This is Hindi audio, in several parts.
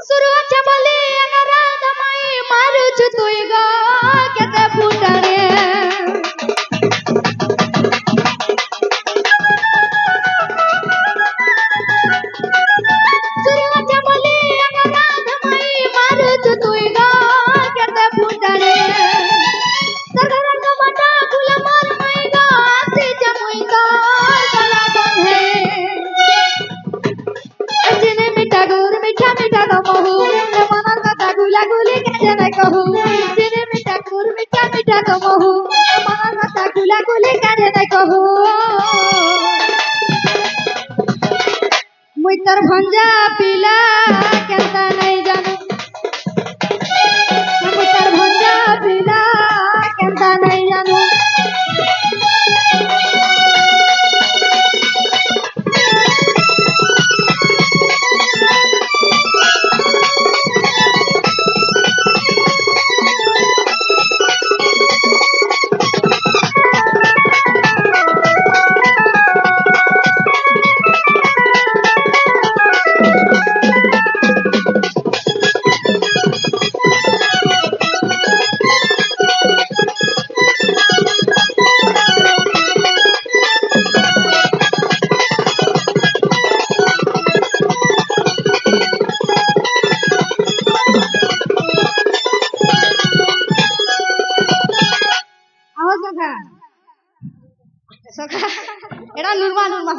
सुरुवात बोली अगर दमाई मारू छु तुई गो केते फुटरे सुरुवात बोली अगर दमाई मारू छु तुई गो केते फुटरे सरगरंग मटा फुल मार मई गो आसी जमुई गो गला बंधे जिने मिठा गुर मिठा मिठा गमहु मनर कथा गुला गुली के न कहू जिने मिठा गुर मिठा मिठा गमहु मनर कथा गुला गुली के न कहू मुई तर भंजा पिला केता नहीं जानू मुई तर भंजा पिला केता नहीं जानू सखा एड़ा लुरमा लुरमा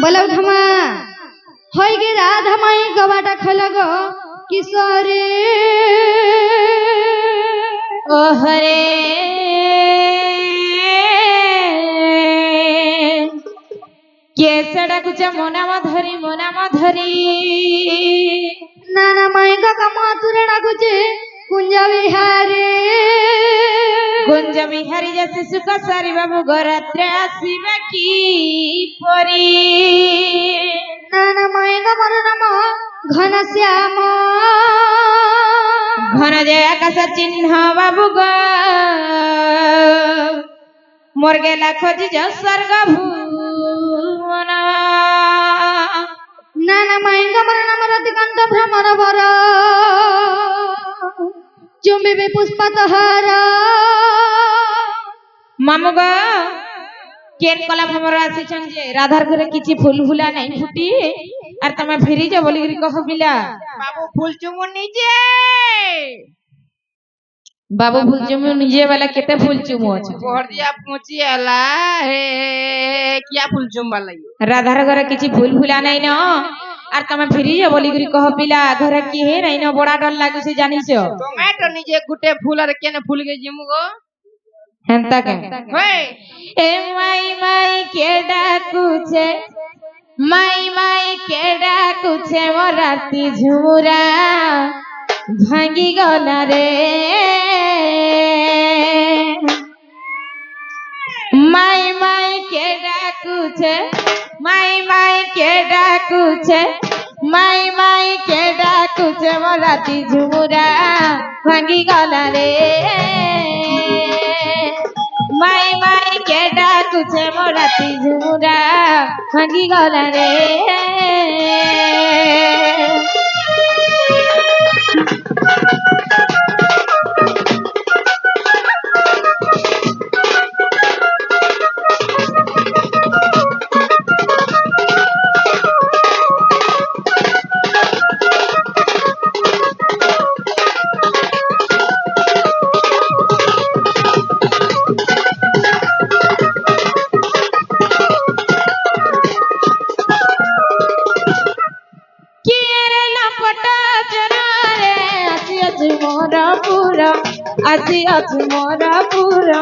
बोलो धमा होई गे राधा माई गवाटा खलग किशोरे ओ हरे केसड़ा कुछ मोना धरी नाना माई का कमा तुरे डाकुचे कुंज बिहारी जैसे सुख सारी बाबू गरात्रे आसीबे की परी नाना माई का मर नाम घनश्याम घन जय आकाश चिन्ह बाबू ग मोर गेला खोजी जो स्वर्ग भुवन नाना माई का मर नाम रतिकांत भ्रमर वर चुंबी पुष्पतहार मामू ग केन कला भ्रमर आसीछन जे राधार घरे किछि फूल फुला नहीं फुटी आर तमे फेरी जा बोली करी कह बिला बाबू फूल चुमु निजे बाबू फूल चुमु निजे वाला केते फूल चुमु अछि पोहर दिया पहुंची आला हे किया फूल चुम वाला राधार घरे किछि फूल फुला नहीं न आर तमे फेरी जा बोली करी कह बिला घरे की हे नहीं न बड़ा डर लागु से जानिछो टोमेटो निजे गुटे फूल आर केने फूल के जिमु गो हेंता के होय ए माई के डाकुछे माई के डाकुछे मोर राती झुमुरा भांगी गला रे माई के डाकुछे माई के डाकुछे माई के डाकुछे मोर राती झुमुरा भांगी गला रे माई के डाकुछे मोर राती झुमुरा भांगी गला रे आसी अछि मोरा पूरा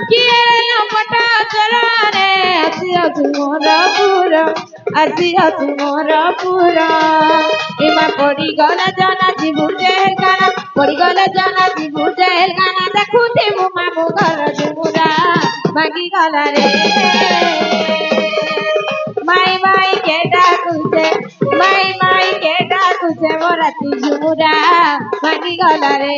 किए पटा चला रे आसी अछि मोरा पूरा आसी अछि मोरा पूरा एमा पड़ी गला जाना जीबु जेल गाना पड़ी गला जाना जीबु जेल गाना देखुते मो मामू घर जुमुरा भागी गला रे माई के डाकुछे माई के डाकुछे मोर राती झुमुरा ମୁଣ୍ଡା ଭାଙ୍ଗିଗଲା ରେ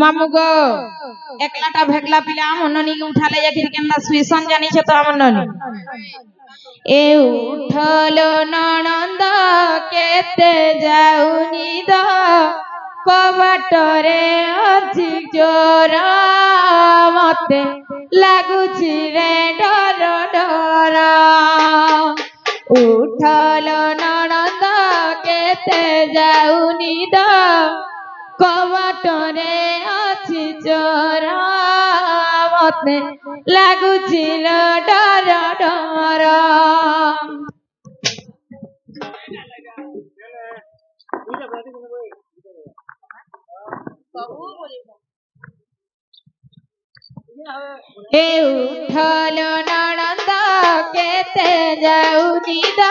मामू गो एकलाटा भेगला पिला मननी के उठाले जाकिर केनदा सुइसन जानी छ तो मननी ए उठलो ननंद केते जाउनी द कबाटरे अछि जोर मते लागुछि रे डर डर उठलो ननंद केते जाउनी द कबाटरे अछि चोर मते लागुछि डर डर ए उठलो ननंद केते जाउनी द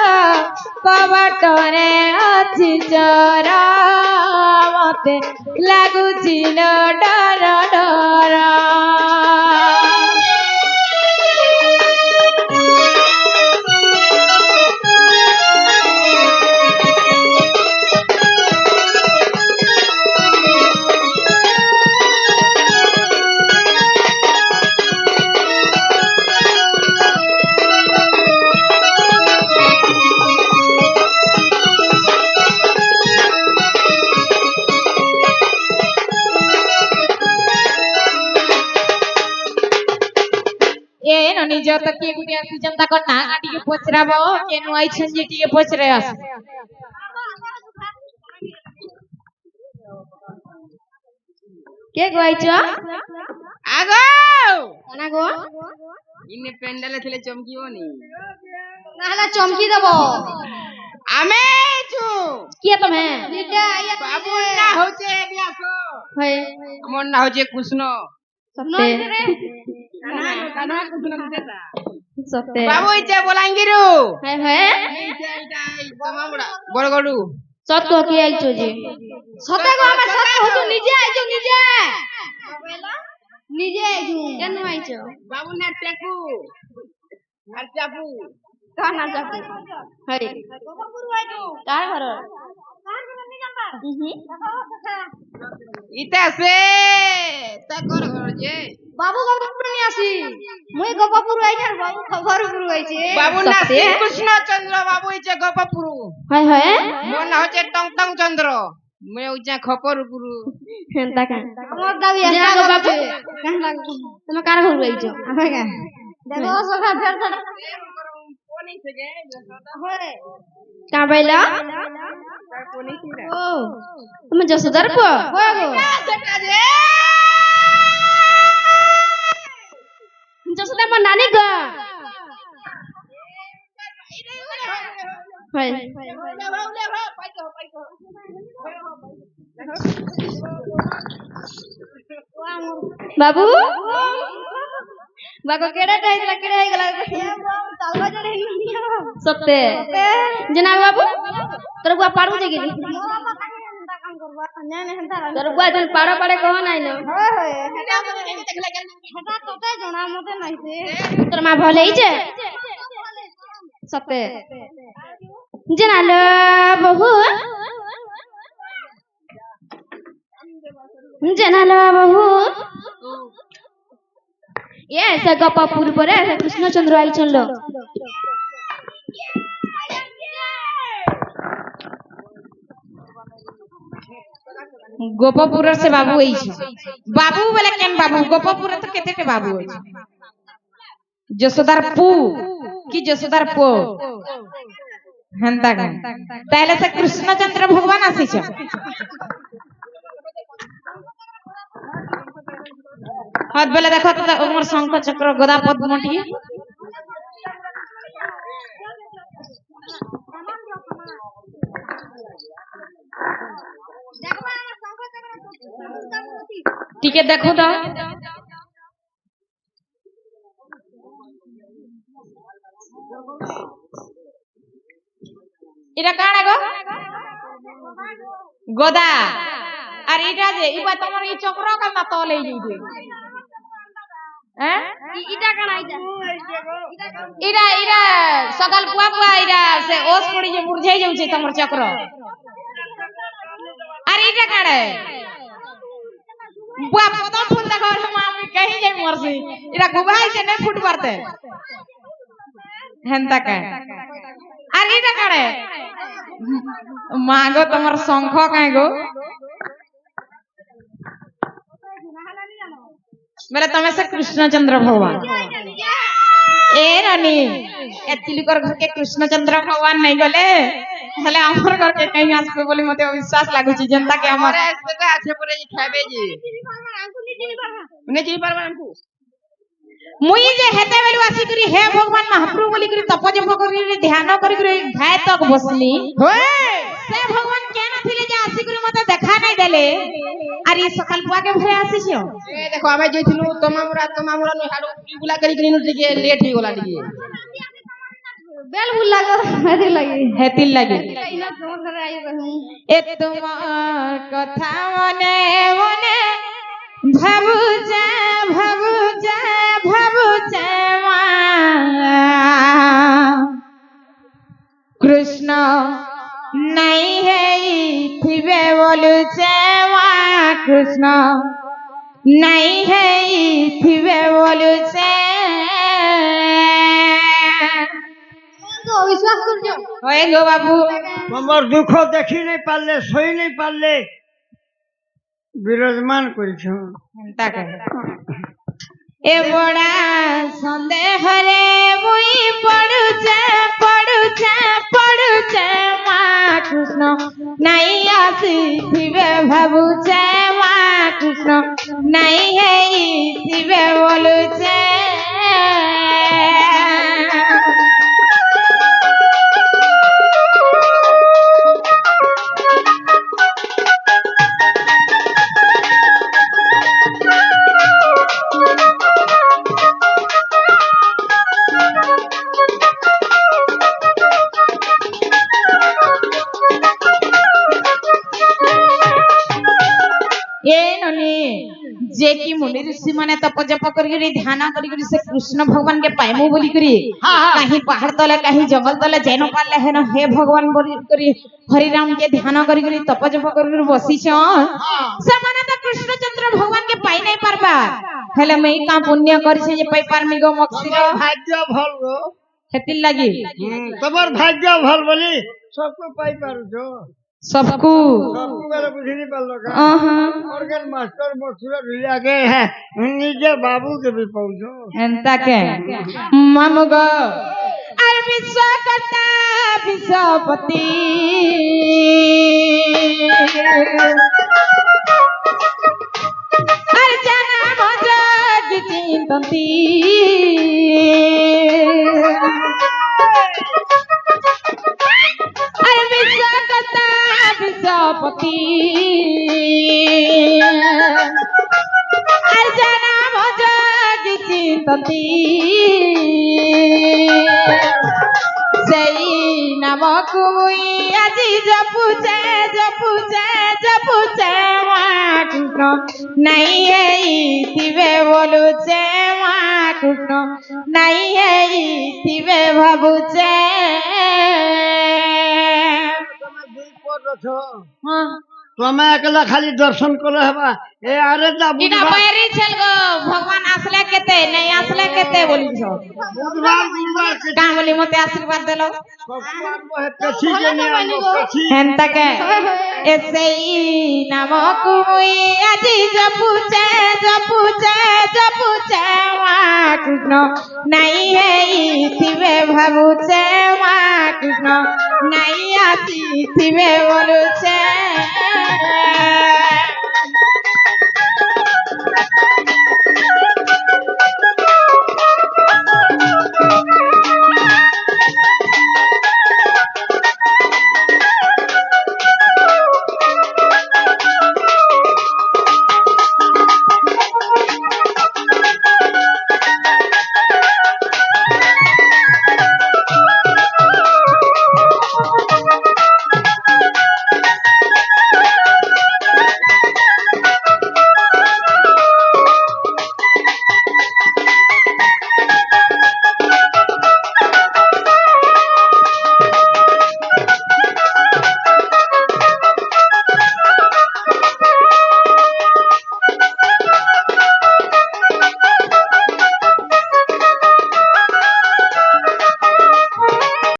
कबाटरे अछि चोर मते लागुछि डर डर निज तो के गुडिया सीजन तक ना टिके पचराबो केनु आई छन जे टिके पचरे आस के गइछ आगो काना गो इने पेंडले थले चमकीओ नी नाला चमकी देबो आमे छु के तमे बाबू ना होचे बियासो है मन ना होचे कृष्ण सत्ते काना कृष्ण देता सत्ते बाबू इचे बोलांगिरु है तमामड़ा बड़गडू सत को के आइछो जे सते को हमें सत होतो निजे आइछो निजे निजे आइछो केन आइछो बाबू ने टेकू और चापू काना चापू है गोपपुर आइछो कार घर इता से तकर घर जे बाबू गोपपुर नहीं आसी मुई गोपपुर आइछे बाबू खबरपुर आइछे बाबू ना श्री कृष्ण चंद्र बाबू इचे गोपपुर है मोन होचे टंग टंग चंद्र मैं उजा खपरपुर हेंता का हमर दाबी आसा गो बाबू कहन लाग तुम कार घर आइछो आबे का देखो सखा फेर फेर कोनी से गे होय का बैला कोनी से ओ तुम जसोदर को होय गो जसोदर मन नानी ग होय बाबू बाको केड़ा टाइम केड़ा हे गला तालबा जड़े सत्ते जना बाबू तोर बुआ पारू जे गेली तोर बुआ जन पाड़ा पाड़े कहो नाही न होय हेटा तोते जणा मते नाही से तोर मां भले हिजे सत्ते जना ल बहू जना ल बहू ये ऐसा गोपापुर पर है कृष्णचंद्र आई चल लो गोपपुर से बाबू आई छ बाबू बोले केन बाबू गोपपुर तो केते बाबू आई छ जसोदार पू की जसोदार पो हंता का ताले से कृष्णचंद्र भगवान आसी छ हाथ बेले देखो तो उमर शंख चक्र गदा पद्मटी টিকে দেখো তো এটা কাଣା গো গোদা আর এটা যে ইবা তোমার এই চক্র কাল না তলে যাইবে হ্যাঁ ইটা কানা ইটা এরা এরা সকাল পুয়া পুয়া এরা সে ওস পড়ি যে মুরঝাই যাচ্ছে তোমার চক্র আর এটা কাড়ে বুয়া পদম ফুল দেখো আমি কहीं যাই মরছি এরা গুবাই যে না ফুট পারতে হেনতা কা আর এটা কাড়ে মাগো তোমার শঙ্খ কাই গো मेरे तमे से कृष्णचंद्र भगवान ए रानी एतिलिकर घर के कृष्णचंद्र भगवान नहीं गले हले हमर घर के कहीं आसबे बोली मते विश्वास लागु छी जनता के हमर बेटा আছে পরে খাবে জি চিনি পারবা আমকু मुई जे हेते बेलु आसी करी हे भगवान महाप्रभु बोली करी तपजप करी ध्यान करी करी घाय तक बसली होए से भगवान के न थिले जे आसी करी मते देखा नहीं देले আর এই সকাল পুয়া के भरे आसीछो ए देखो आमे जइथिलु तमामुरा नु हाडो गुला करी करी नु टिके लेट ही गोला टिके बेल बुल लागो हेती लगी हेतिल लागे इना तोर घर आई कहूं ए তোমার কথা মনে মনে ভাবুছে ভাবুছে ভাবুছে মা কৃষ্ণ নাই হেই থিবে বলুছে মা কৃষ্ণ নাই হেই থিবে বলুছে तो विश्वास करजो হয়ে গো বাবু তোমার দুঃখ দেখি নাই পারলে সই নাই পারলে বিরাজমান করেছ এন্তা কহে এ বড়া সন্দেহরে মুই পড়ুছে পড়ুছে পড়ুছে মা কৃষ্ণ নাই আসি থিবে ভাবুছে মা কৃষ্ণ নাই হেই থিবে বলুছে ए ननी जे की मुनि ऋषि माने तप जप करी ध्यान करी से कृष्ण भगवान के पाइमु बोली करी कहीं पहाड़ तले कहीं जंगल तले जैन पाले है न हे भगवान बोली करी हरि राम के ध्यान करी तप जप करी बसी छ से माने तो कृष्णचंद्र भगवान के पाई नहीं पारबा हेले मैं का पुण्य करी से जे पाई पारमी गो मक्सिर ভাগ্য ভাল গো हेतिल लागी তোমার ভাগ্য ভাল বলি সবকো পাই পারছো सबको সবকো বেলা বুঝিনি পারলো কা आहा অর্গান মাস্টার মসুরা ভিলে আগে হ্যাঁ নিজে বাবু के भी पहुंचो एंता के मामुगो আর বিশ্বকর্তা বিশ্বপতি আর জানা মজগ চিন্তন্তি আর বিশ্বকর্তা বিশ্বপতি আর জানা মজগ চিন্তন্তি সেই নামকু মুই আজি জপুছে জপুছে জপুছে মা কৃষ্ণ নাই এই থিবে বলুছে মা কৃষ্ণ নাই এই থিবে ভাবুছে তুমি দুই পদ আছো তুমি একলা খালি দর্শন করে হবা এ আরে যা এটা বাইরে চল গো ভগবান আসলে কেতে নাই আসলে কেতে বলিছ বুধবার কা বলি মতে আশীর্বাদ দেলো ভগবান বহে পেছি জেনে আনো পেছি হেনতাকে এসেই নামকু মুই আজি জপুছে জপুছে জপুছে মা কৃষ্ণ নাই হেই থিবে ভাবুছে মা কৃষ্ণ নাই আসি থিবে বলুছে